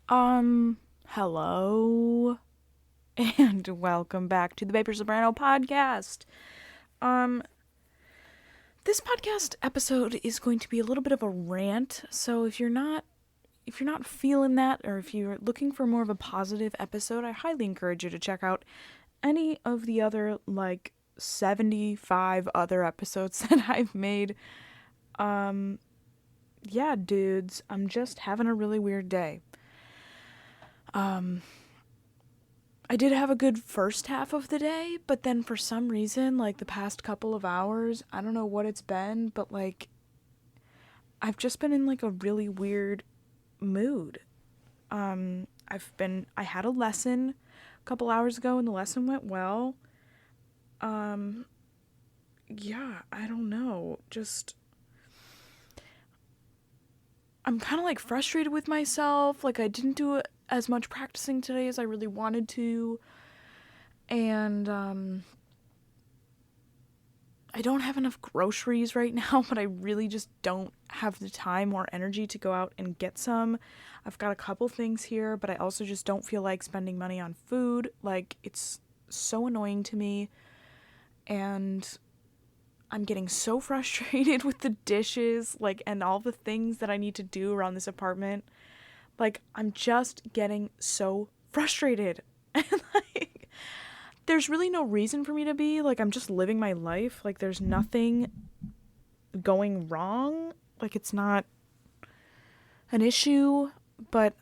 Hello, and welcome back to the Soprano podcast. Um, this podcast episode is going to be a little bit of a rant, so if you're not feeling that, or if you're looking for more of a positive episode, I highly encourage you to check out any of the other, 75 other episodes that I've made. Yeah, dudes, I'm just having a really weird day. I did have a good first half of the day, but then for some reason, the past couple of hours, I don't know what it's been, but I've just been in a really weird mood. I had a lesson a couple hours ago and the lesson went well. Yeah, I don't know. Just I'm kind of frustrated with myself. I didn't do as much practicing today as I really wanted to. And I don't have enough groceries right now, but I really just don't have the time or energy to go out and get some. I've got a couple things here, but I also just don't feel like spending money on food. It's so annoying to me. And I'm getting so frustrated with the dishes, and all the things that I need to do around this apartment. I'm just getting so frustrated. And there's really no reason for me to be. I'm just living my life. There's nothing going wrong. It's not an issue, but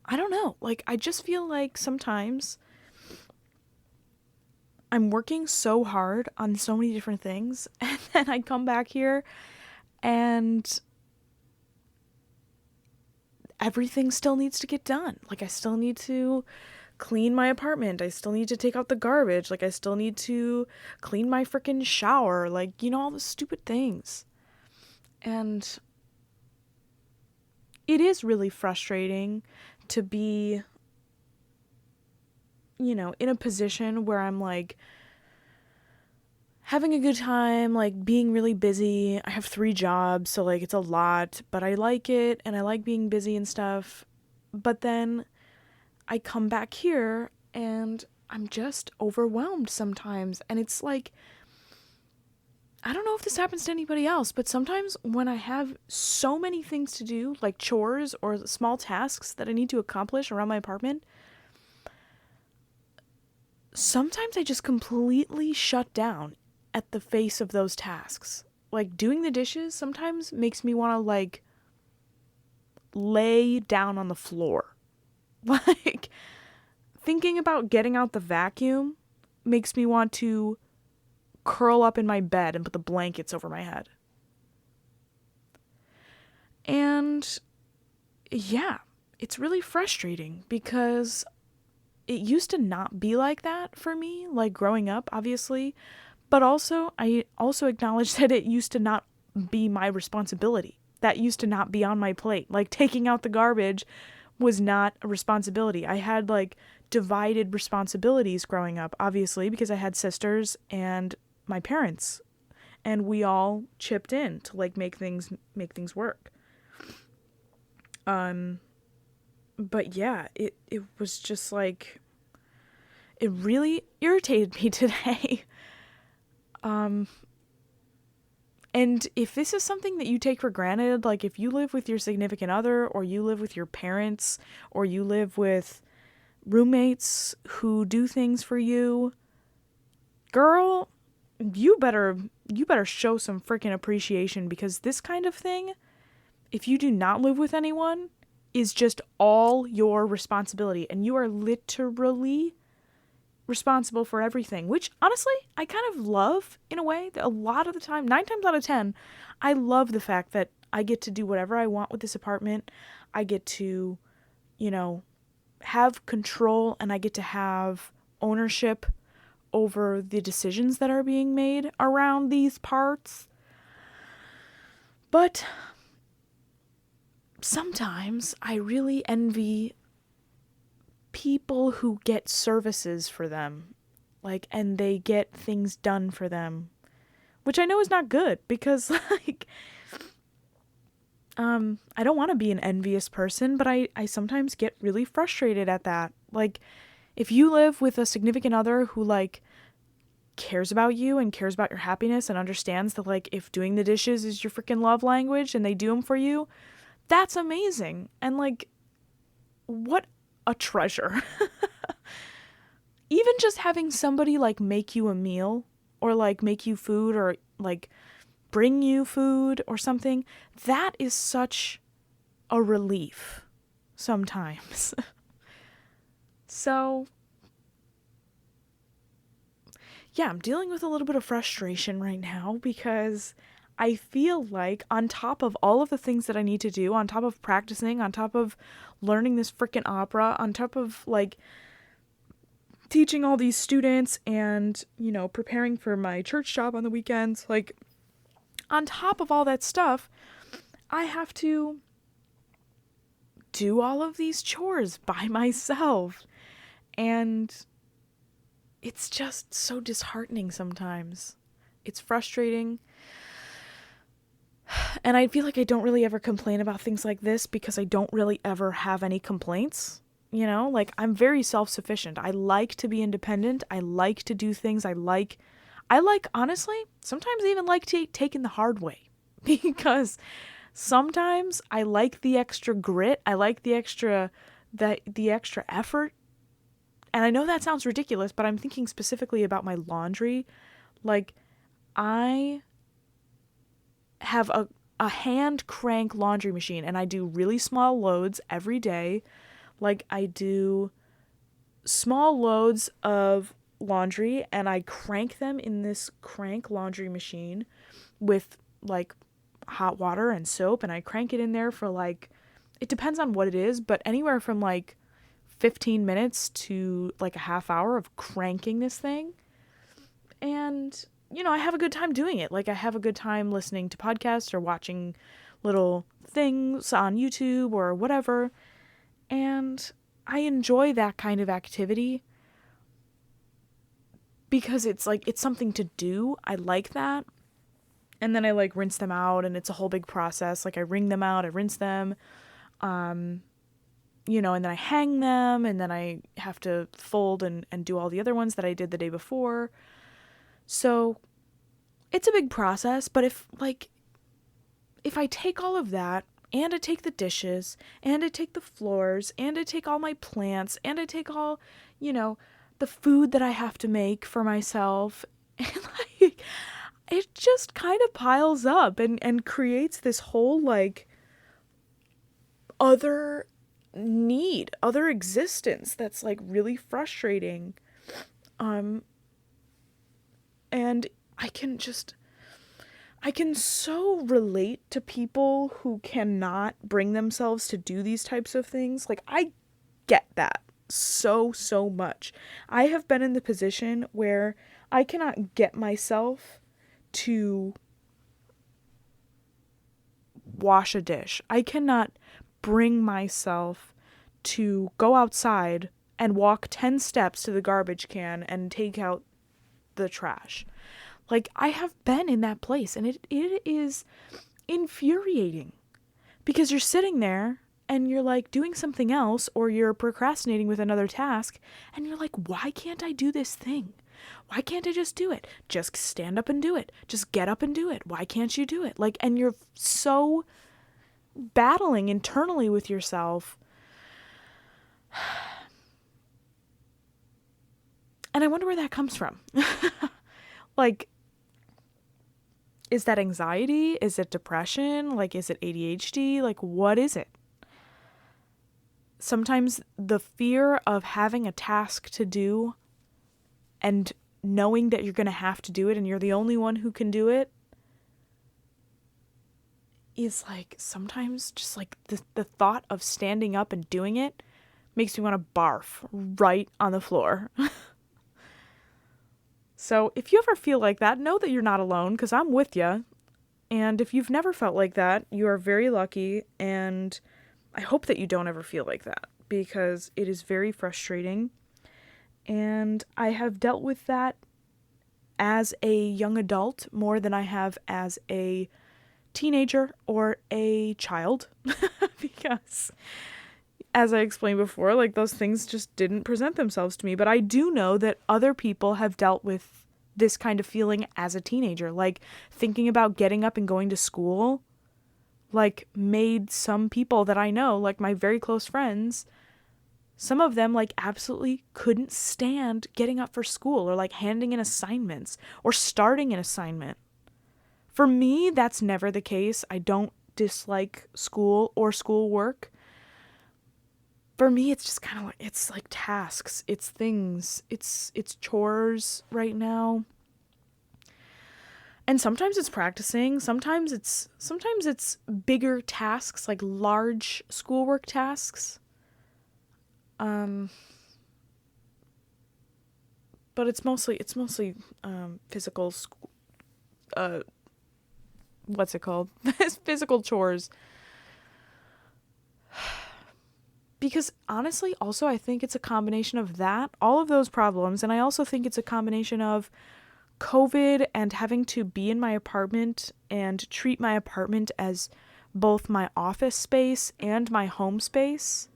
I don't know. I just feel like sometimes I'm working so hard on so many different things, and then I come back here and everything still needs to get done. I still need to clean my apartment. I still need to take out the garbage. I still need to clean my freaking shower. All the stupid things. And it is really frustrating to be, in a position where I'm having a good time, being really busy. I have 3 jobs, so it's a lot, but I like it and I like being busy and stuff. But then I come back here and I'm just overwhelmed sometimes. And it's I don't know if this happens to anybody else, but sometimes when I have so many things to do, like chores or small tasks that I need to accomplish around my apartment, sometimes I just completely shut down at the face of those tasks. Doing the dishes sometimes makes me want to lay down on the floor. Thinking about getting out the vacuum makes me want to curl up in my bed and put the blankets over my head. And yeah, it's really frustrating because it used to not be like that for me, growing up, obviously. But also, I also acknowledge that it used to not be my responsibility. That used to not be on my plate. Taking out the garbage was not a responsibility. I had divided responsibilities growing up, obviously, because I had sisters and my parents, and we all chipped in to make things work. But yeah, it was just it really irritated me today. And if this is something that you take for granted, if you live with your significant other, or you live with your parents, or you live with roommates who do things for you, girl, you better show some freaking appreciation, because this kind of thing, if you do not live with anyone, is just all your responsibility, and you are literally responsible for everything, which honestly I kind of love in a way. That a lot of the time, 9 times out of 10, I love the fact that I get to do whatever I want with this apartment. I get to, have control, and I get to have ownership over the decisions that are being made around these parts. But sometimes I really envy people who get services for them, and they get things done for them, which I know is not good, because I don't want to be an envious person, but I sometimes get really frustrated at that. Like, if you live with a significant other who, like, cares about you and cares about your happiness and understands that, like, if doing the dishes is your freaking love language and they do them for you, that's amazing. And, like, what a treasure. Even just having somebody, like, make you a meal or, like, make you food or, like, bring you food or something, that is such a relief sometimes. So, yeah, I'm dealing with a little bit of frustration right now because I feel like on top of all of the things that I need to do, on top of practicing, on top of learning this freaking opera, on top of, like, teaching all these students and, preparing for my church job on the weekends, like, on top of all that stuff, I have to do all of these chores by myself. And it's just so disheartening sometimes. It's frustrating. And I feel like I don't really ever complain about things like this because I don't really ever have any complaints. Like, I'm very self-sufficient. I like to be independent. I like to do things. I like, honestly, sometimes I even like taking the hard way because sometimes I like the extra grit. I like the extra effort. And I know that sounds ridiculous, but I'm thinking specifically about my laundry. Like, I have a hand crank laundry machine and I do really small loads every day. Like, I do small loads of laundry and I crank them in this crank laundry machine with, like, hot water and soap, and I crank it in there for, like, it depends on what it is, but anywhere from, like, 15 minutes to, like, a half hour of cranking this thing. And, I have a good time doing it. Like, I have a good time listening to podcasts or watching little things on YouTube or whatever. And I enjoy that kind of activity because it's, like, it's something to do. I like that. And then I, like, rinse them out, and it's a whole big process. Like, I wring them out, I rinse them, and then I hang them, and then I have to fold and do all the other ones that I did the day before. So it's a big process, but if I take all of that, and I take the dishes, and I take the floors, and I take all my plants, and I take all, the food that I have to make for myself, and, like, it just kind of piles up and creates this whole, like, other existence that's, like, really frustrating. And I can so relate to people who cannot bring themselves to do these types of things. Like, I get that so much. I have been in the position where I cannot get myself to wash a dish. I cannot bring myself to go outside and walk 10 steps to the garbage can and take out the trash. Like, I have been in that place, and it is infuriating because you're sitting there and you're, like, doing something else, or you're procrastinating with another task, and you're like, why can't I do this thing? Why can't I just do it? Just stand up and do it. Just get up and do it. Why can't you do it? Like, and you're so battling internally with yourself. And I wonder where that comes from. Like, is that anxiety? Is it depression? Like, is it ADHD? Like, what is it? Sometimes the fear of having a task to do and knowing that you're going to have to do it and you're the only one who can do it is, like, sometimes just, like, the thought of standing up and doing it makes me want to barf right on the floor. So if you ever feel like that, know that you're not alone, because I'm with you. And if you've never felt like that, you are very lucky, and I hope that you don't ever feel like that, because it is very frustrating. And I have dealt with that as a young adult more than I have as a teenager or a child because, as I explained before, like those things just didn't present themselves to me. But I do know that other people have dealt with this kind of feeling as a teenager, like thinking about getting up and going to school, like made some people that I know, like my very close friends, some of them like absolutely couldn't stand getting up for school or like handing in assignments or starting an assignment. For me, that's never the case. I don't dislike school or schoolwork. For me, it's just kind of like, it's like tasks, it's things, it's chores right now. And sometimes it's practicing, sometimes it's bigger tasks, like large schoolwork tasks. But it's mostly physical what's it called? Physical chores. Because honestly, also, I think it's a combination of that, all of those problems, and I also think it's a combination of COVID and having to be in my apartment and treat my apartment as both my office space and my home space.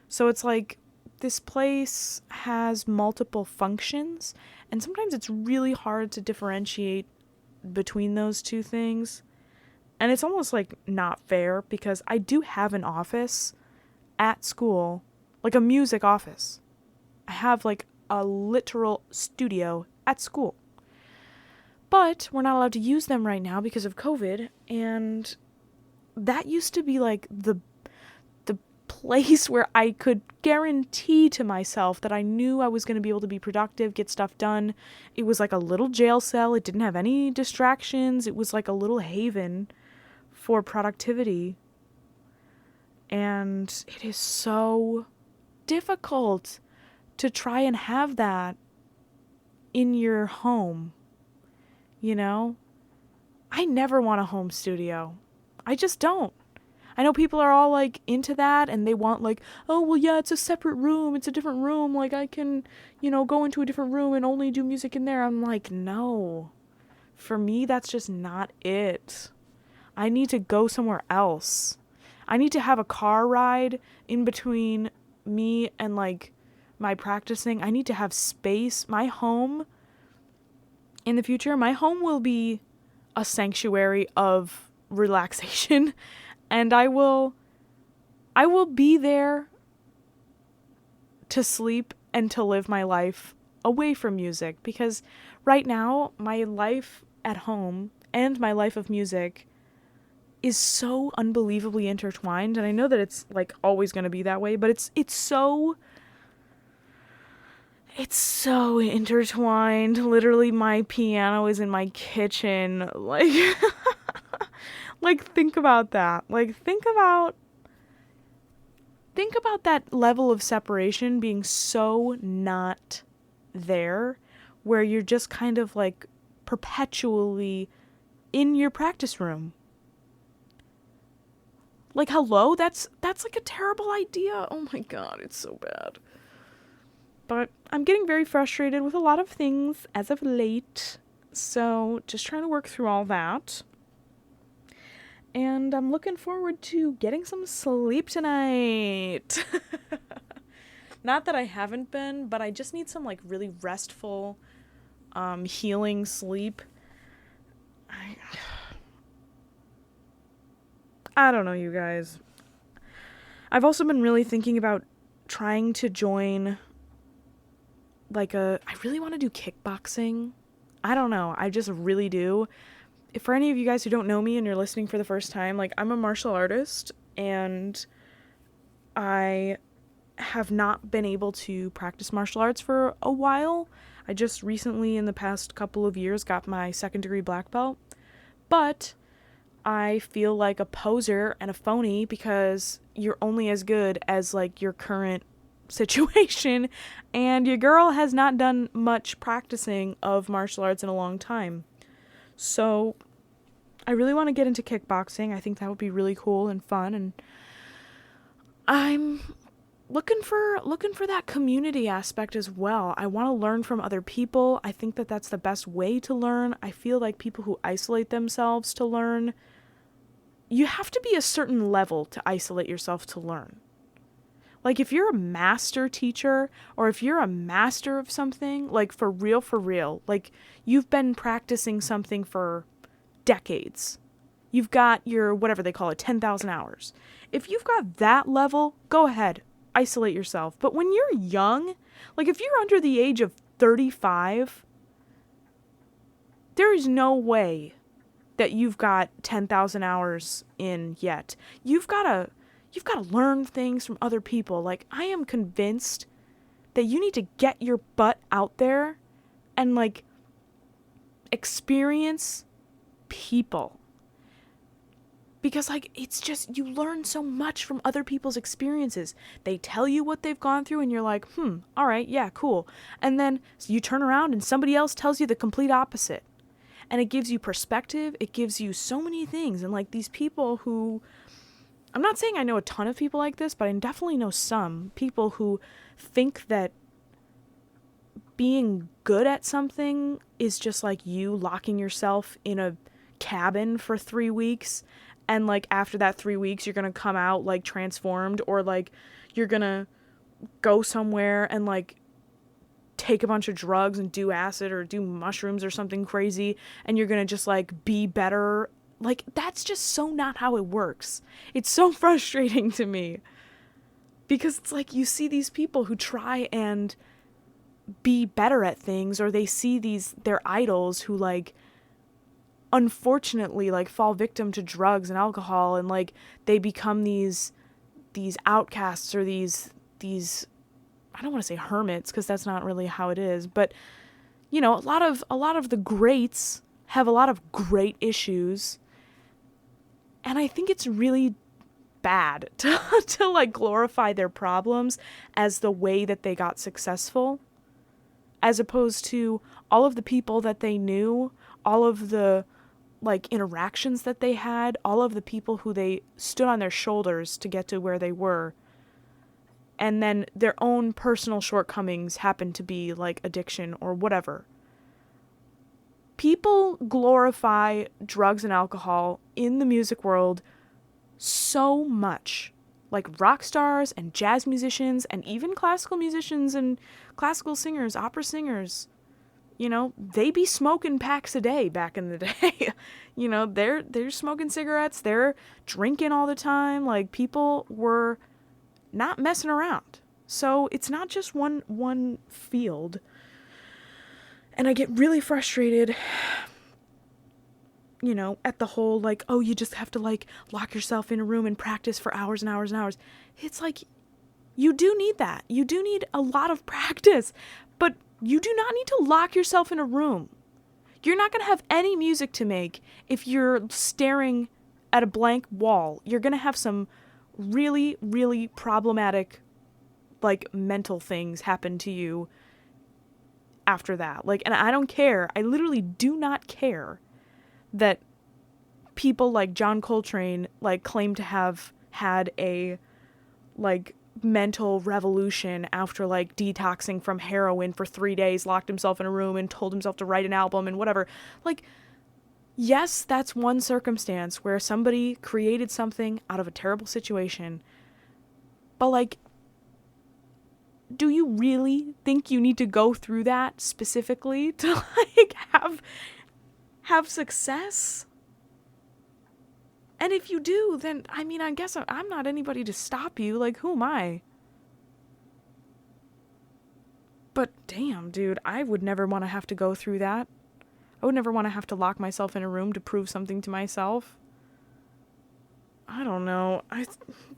So it's like this place has multiple functions, and sometimes it's really hard to differentiate between those two things. And it's almost like not fair because I do have an office at school, like a music office. I have like a literal studio at school. But we're not allowed to use them right now because of COVID, and that used to be like the place where I could guarantee to myself that I knew I was going to be able to be productive, get stuff done. It was like a little jail cell. It didn't have any distractions. It was like a little haven for productivity. And it is so difficult to try and have that in your home. You know? I never want a home studio. I just don't. I know people are all like into that and they want like, oh, well, yeah, it's a separate room. It's a different room. Like I can, go into a different room and only do music in there. I'm like, no. For me, that's just not it. I need to go somewhere else. I need to have a car ride in between me and like my practicing. I need to have space. My home in the future, my home will be a sanctuary of relaxation. And I will be there to sleep and to live my life away from music. Because right now, my life at home and my life of music is so unbelievably intertwined. And I know that it's like always going to be that way, but it's so intertwined. Literally, my piano is in my kitchen. Like... Like, think about that. Like, think about that level of separation being so not there, where you're just kind of, like, perpetually in your practice room. Like, hello? That's like, a terrible idea. Oh, my God. It's so bad. But I'm getting very frustrated with a lot of things as of late. So, just trying to work through all that. And I'm looking forward to getting some sleep tonight. Not that I haven't been, but I just need some like really restful, healing sleep. I don't know, you guys. I've also been really thinking about trying to join I really want to do kickboxing. I don't know. I just really do. For any of you guys who don't know me and you're listening for the first time, like, I'm a martial artist and I have not been able to practice martial arts for a while. I just recently, in the past couple of years, got my 2nd degree black belt, but I feel like a poser and a phony because you're only as good as, like, your current situation, and your girl has not done much practicing of martial arts in a long time. So I really want to get into kickboxing. I think that would be really cool and fun, and I'm looking for that community aspect as well. I want to learn from other people. I think that that's the best way to learn. I feel like people who isolate themselves to learn you have to be a certain level to isolate yourself to learn. Like, if you're a master teacher, or if you're a master of something, like, for real, like, you've been practicing something for decades. You've got your, whatever they call it, 10,000 hours. If you've got that level, go ahead, isolate yourself. But when you're young, like, if you're under the age of 35, there is no way that you've got 10,000 hours in yet. You've got to learn things from other people. Like, I am convinced that you need to get your butt out there and, like, experience people. Because, like, it's just, you learn so much from other people's experiences. They tell you what they've gone through and you're like, all right, yeah, cool. And then you turn around and somebody else tells you the complete opposite. And it gives you perspective. It gives you so many things. And, like, these people who, I'm not saying I know a ton of people like this, but I definitely know some people who think that being good at something is just like you locking yourself in a cabin for 3 weeks. And, like, after that 3 weeks, you're going to come out, like, transformed, or, like, you're going to go somewhere and, like, take a bunch of drugs and do acid or do mushrooms or something crazy, and you're going to just, like, be better. Like, that's just so not how it works. It's so frustrating to me. Because it's like, you see these people who try and be better at things, or they see their idols who, like, unfortunately, like, fall victim to drugs and alcohol, and, like, they become these outcasts, or these I don't want to say hermits, because that's not really how it is, but, you know, a lot of the greats have a lot of great issues, and I think it's really bad to like, glorify their problems as the way that they got successful, as opposed to all of the people that they knew, all of the, like, interactions that they had, all of the people who they stood on their shoulders to get to where they were. And then their own personal shortcomings happen to be, like, addiction or whatever. People glorify drugs and alcohol in the music world so much. Like, rock stars and jazz musicians and even classical musicians and classical singers, opera singers. You know, they be smoking packs a day back in the day. You know, they're smoking cigarettes, they're drinking all the time. Like, people were not messing around. So it's not just one field. And I get really frustrated, you know, at the whole, like, oh, you just have to, like, lock yourself in a room and practice for hours and hours and hours. It's like, you do need that. You do need a lot of practice. But you do not need to lock yourself in a room. You're not going to have any music to make if you're staring at a blank wall. You're going to have some really, really problematic, like, mental things happen to you after that. Like, and I don't care. I literally do not care that people like John Coltrane, like, claim to have had a, like, mental revolution after, like, detoxing from heroin for 3 days, locked himself in a room and told himself to write an album and whatever. Like, yes, that's one circumstance where somebody created something out of a terrible situation. But, like, do you really think you need to go through that specifically to, like, have success? And if you do, then, I mean, I guess I'm not anybody to stop you. Like, who am I? But damn, dude, I would never want to have to go through that. I would never want to have to lock myself in a room to prove something to myself. I don't know.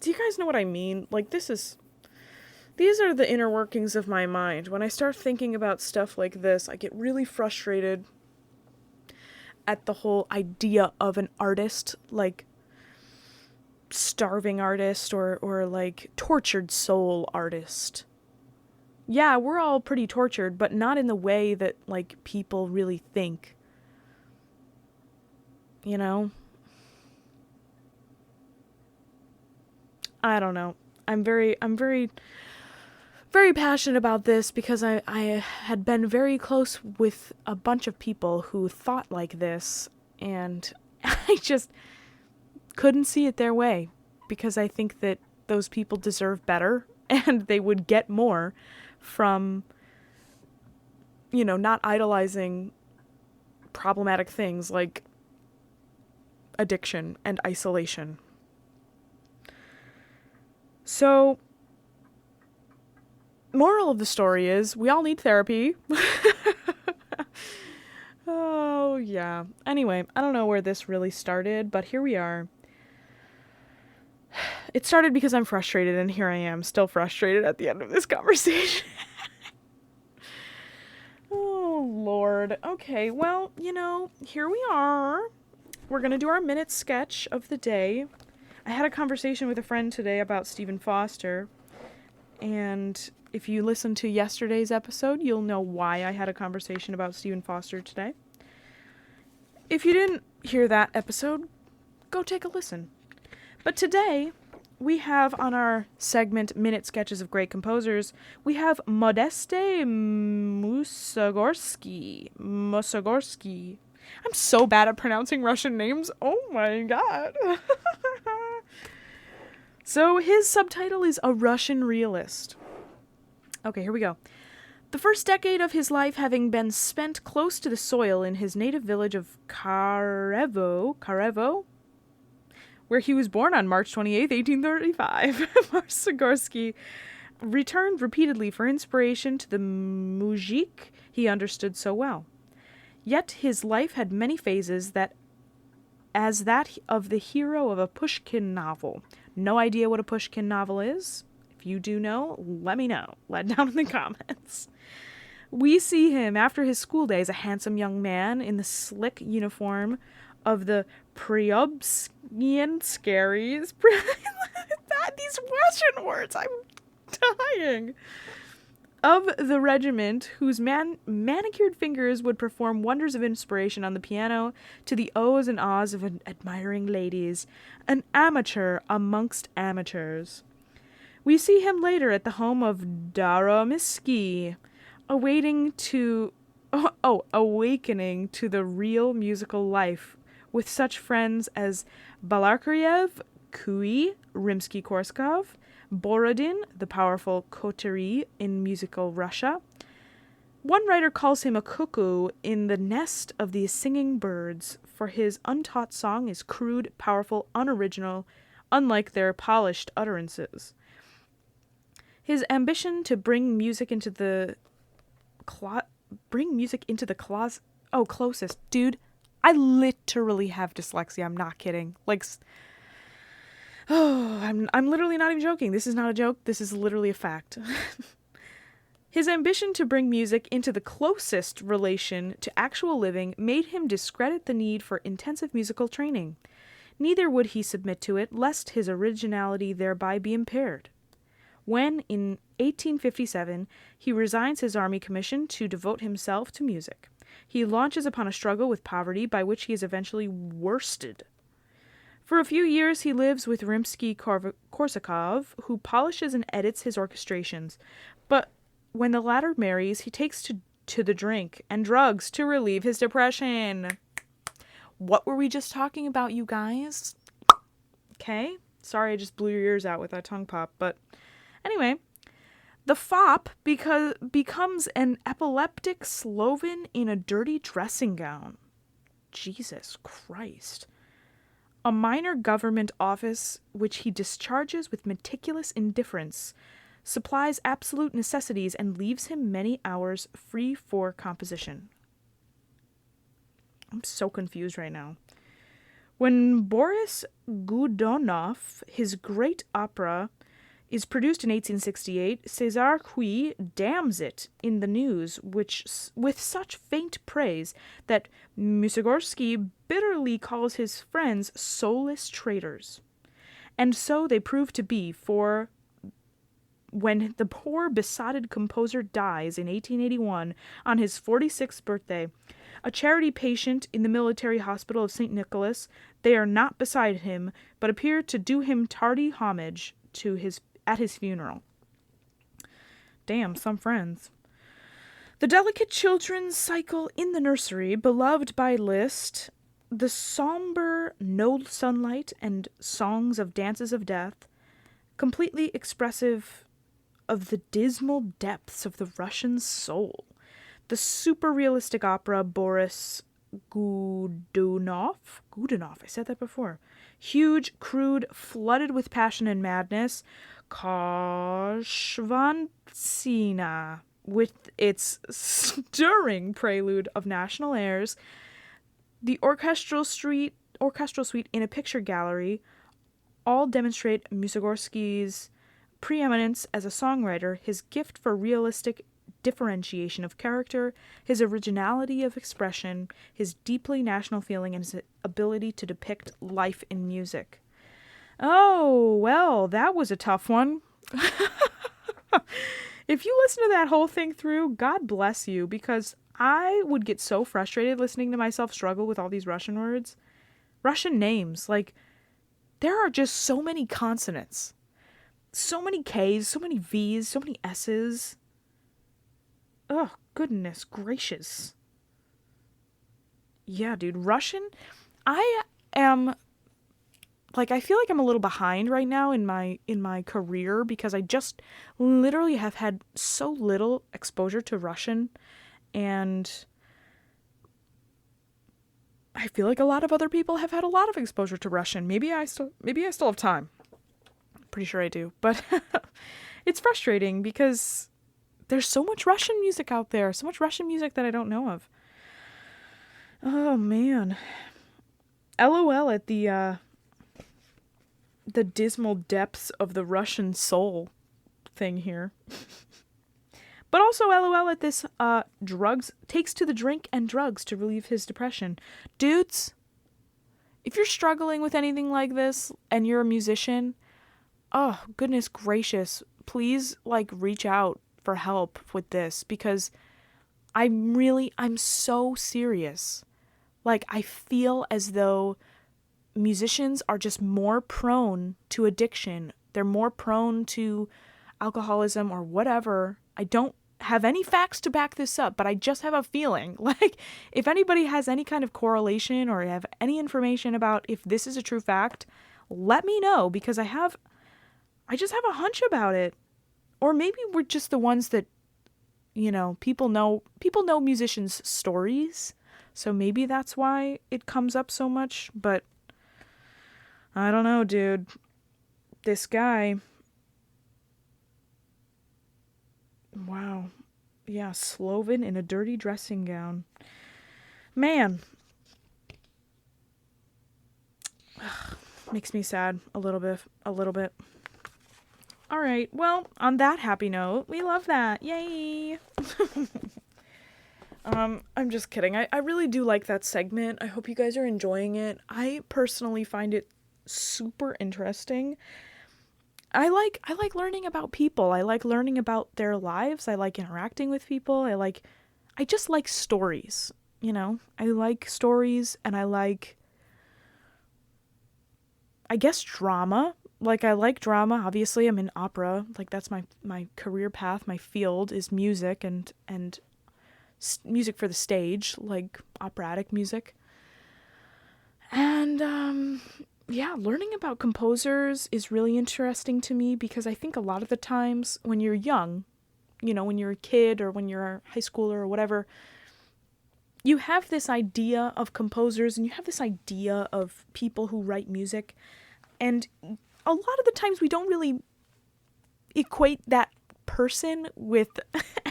Do you guys know what I mean? Like, these are the inner workings of my mind. When I start thinking about stuff like this, I get really frustrated at the whole idea of an artist, like, starving artist or like, tortured soul artist. Yeah, we're all pretty tortured, but not in the way that, like, people really think. You know? I don't know. I'm very very passionate about this because I had been very close with a bunch of people who thought like this, and couldn't see it their way, because I think that those people deserve better and they would get more from, not idolizing problematic things like addiction and isolation. So, moral of the story is we all need therapy. Oh, yeah. Anyway, I don't know where this really started, but here we are. It started because I'm frustrated, and here I am, still frustrated at the end of this conversation. Oh, Lord. Okay, well, here we are. We're going to do our minute sketch of the day. I had a conversation with a friend today about Stephen Foster, and if you listened to yesterday's episode, you'll know why I had a conversation about Stephen Foster today. If you didn't hear that episode, go take a listen. But today, we have on our segment, Minute Sketches of Great Composers, we have Modeste Musorgsky. I'm so bad at pronouncing Russian names. Oh my god. So his subtitle is A Russian Realist. Okay, here we go. The first decade of his life having been spent close to the soil in his native village of Karevo, where he was born on March 28, 1835. Musorgsky returned repeatedly for inspiration to the muzhik he understood so well. Yet his life had many phases as that of the hero of a Pushkin novel. No idea what a Pushkin novel is? If you do know, let me know. Let down in the comments. We see him after his school days, a handsome young man in the slick uniform of the Priobskyans. These Russian words, I'm dying. Of the regiment, whose manicured fingers would perform wonders of inspiration on the piano to the ohs and ahs of admiring ladies, an amateur amongst amateurs. We see him later at the home of Daromysky, awakening to the real musical life with such friends as Balarkariev, Kui, Rimsky-Korsakov, Borodin, the powerful coterie in musical Russia. One writer calls him a cuckoo in the nest of these singing birds, for his untaught song is crude, powerful, unoriginal, unlike their polished utterances. His ambition to bring music into the closest. Dude, I literally have dyslexia. I'm not kidding. I'm literally not even joking. This is not a joke. This is literally a fact. His ambition to bring music into the closest relation to actual living made him discredit the need for intensive musical training. Neither would he submit to it, lest his originality thereby be impaired. When, in 1857, he resigns his army commission to devote himself to music, he launches upon a struggle with poverty by which he is eventually worsted. For a few years, he lives with Rimsky-Korsakov, who polishes and edits his orchestrations, but when the latter marries, he takes to the drink and drugs to relieve his depression. What were we just talking about, you guys? Okay? Sorry, I just blew your ears out with that tongue pop, but anyway, the fop becomes an epileptic Sloven in a dirty dressing gown. Jesus Christ. A minor government office, which he discharges with meticulous indifference, supplies absolute necessities and leaves him many hours free for composition. I'm so confused right now. When Boris Godunov, his great opera, is produced in 1868, César Cui damns it in the news with such faint praise that Musorgsky bitterly calls his friends soulless traitors. And so they prove to be, for when the poor besotted composer dies in 1881 on his 46th birthday, a charity patient in the military hospital of St. Nicholas, they are not beside him, but appear to do him tardy homage at his funeral. Damn, some friends. The delicate children cycle in the nursery, beloved by Liszt, The somber No Sunlight and Songs of Dances of Death, completely expressive of the dismal depths of the Russian soul. The super realistic opera Boris Godunov, I said that before. Huge, crude, flooded with passion and madness. Koshvantsina, with its stirring prelude of national airs. The orchestral suite in a picture gallery all demonstrate Mussorgsky's preeminence as a songwriter, his gift for realistic differentiation of character, his originality of expression, his deeply national feeling, and his ability to depict life in music. Oh, well, that was a tough one. If you listen to that whole thing through, God bless you, because I would get so frustrated listening to myself struggle with all these Russian words. Russian names. Like, there are just so many consonants. So many K's, so many V's, so many S's. Oh, goodness gracious. Yeah, dude, Russian. I am, like, I feel like I'm a little behind right now in my career because I just literally have had so little exposure to Russian, and I feel like a lot of other people have had a lot of exposure to Russian. Maybe I still have time. Pretty sure I do, but it's frustrating because there's so much Russian music out there, so much Russian music that I don't know of. Oh man. LOL at the dismal depths of the Russian soul thing here. But also LOL at this drugs, takes to the drink and drugs to relieve his depression. Dudes, if you're struggling with anything like this and you're a musician, oh, goodness gracious, please, like, reach out for help with this, because I'm so serious. Like, I feel as though musicians are just more prone to addiction. They're more prone to alcoholism or whatever. I don't have any facts to back this up, but I just have a feeling. Like, if anybody has any kind of correlation or have any information about if this is a true fact, let me know, because I just have a hunch about it. Or maybe we're just the ones that, you know, people know musicians' stories. So maybe that's why it comes up so much. But I don't know, dude. This guy. Wow. Yeah, Slovin in a dirty dressing gown. Man. Makes me sad a little bit. All right, well, on that happy note, we love that. Yay! I'm just kidding. I really do like that segment. I hope you guys are enjoying it. I personally find it super interesting. I like learning about people. I like learning about their lives. I like interacting with people. I just like stories, you know? I like stories, and I like, I guess, drama. Like, I like drama. Obviously, I'm in opera. Like, that's my career path. My field is music and music for the stage, like operatic music. And, yeah, learning about composers is really interesting to me, because I think a lot of the times when you're young, you know, when you're a kid or when you're a high schooler or whatever, you have this idea of composers and you have this idea of people who write music. And a lot of the times we don't really equate that person with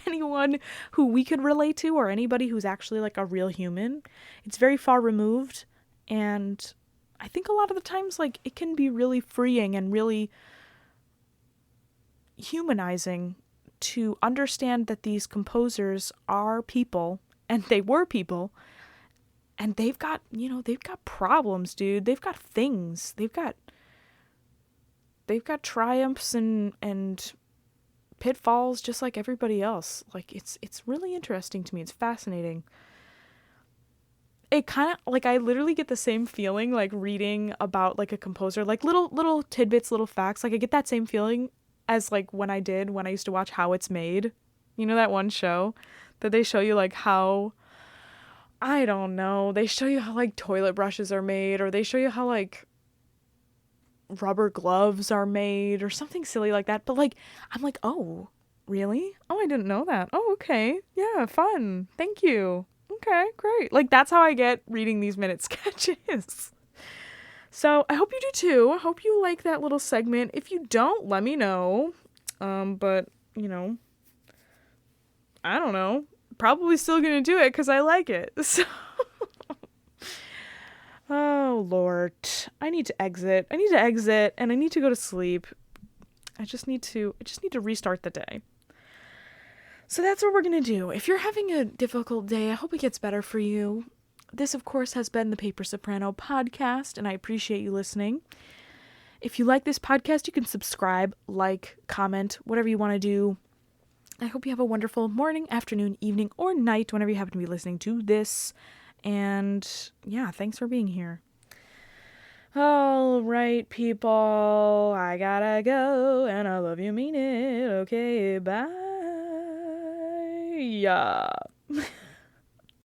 anyone who we could relate to, or anybody who's actually like a real human. It's very far removed, and I think a lot of the times, like, it can be really freeing and really humanizing to understand that these composers are people, and they were people, and they've got problems, dude. They've got things. They've got triumphs and pitfalls just like everybody else. Like, it's really interesting to me. It's fascinating. It kind of, like, I literally get the same feeling, like, reading about, like, a composer, like, little tidbits, little facts. Like, I get that same feeling as, like, when I used to watch How It's Made. You know that one show that they show you, like, how I don't know. They show you how like toilet brushes are made, or they show you how like rubber gloves are made, or something silly like that. But like, I'm like, oh, really? Oh, I didn't know that. Oh, okay. Yeah, fun. Thank you. Okay, great. Like, that's how I get reading these minute sketches. So I hope you do too. I hope you like that little segment. If you don't, let me know. But, you know, I don't know. Probably still gonna do it because I like it. So, oh Lord, I need to exit. And I need to go to sleep. I just need to restart the day. So that's what we're gonna do. If you're having a difficult day, I hope it gets better for you. This, of course, has been the Paper Soprano podcast, and I appreciate you listening. If you like this podcast, you can subscribe, like, comment, whatever you want to do. I hope you have a wonderful morning, afternoon, evening, or night whenever you happen to be listening to this. And yeah, thanks for being here. All right, people, I gotta go, and I love you, mean it. Okay, bye. Yeah.